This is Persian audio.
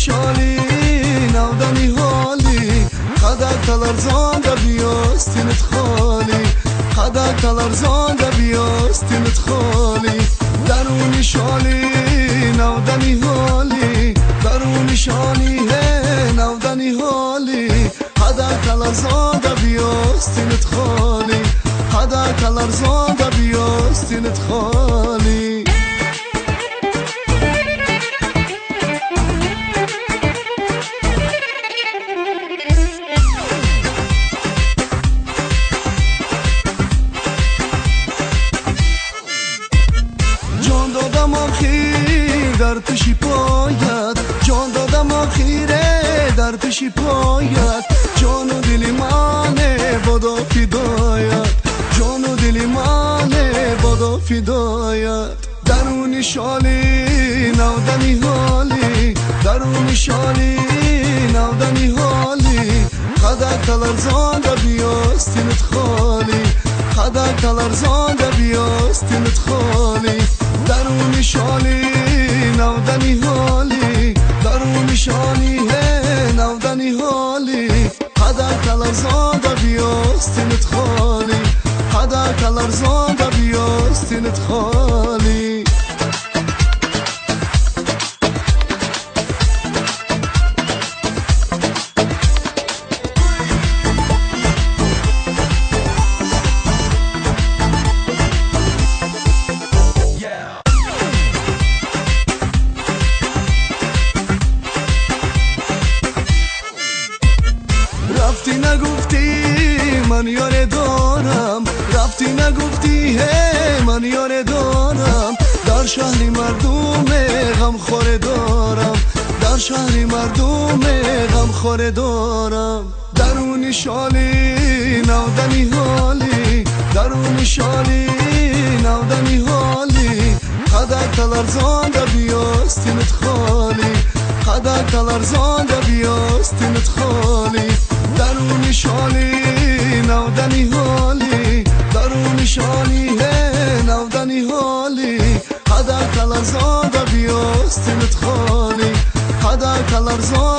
شالی نودنی حالی خدک تلرزان دا بیاستینت خالی خدک تلرزان دا بیاستینت خالی درونی شالی نودنی حالی درونی شالی نودنی حالی خدک تلرزان دا بیاستینت خالی خدک تلرزان دا بیاستینت خالی جان دادم آخیر در پیشی پایت جان دادم آخیره در پیشی پایت جان و دلی منه بادا فدایت جان و دلی منه بادا فدایت درونی شالی نودنی حالی درونی شالی نودنی حالی خدک تلرزان دا بیاستینت خالی خدک تلرزان دا بیاستینت خالی درونی شالی نودنی حالی درونی شالی نودنی حالی خدک تلرزان دا بیاستینت خالی خدک تلرزان دا بیاستینت خالی رفتی نگفتی من یاره دارم رفتی نگفتی من یاره دارم در شهری مردم غم خوره دارم در شهری مردم غم خوره دارم درونی شالی نودنی حالی درونی شالی نودنی حالی خدک تلرزان دا بیاستینت خالی خدک تلرزان دا بیاستینت خالی درونی شالی نودنی حالی درونی شالی نودنی حالی خدک تلرزان دا بیاستینت خالی خدک تلرزان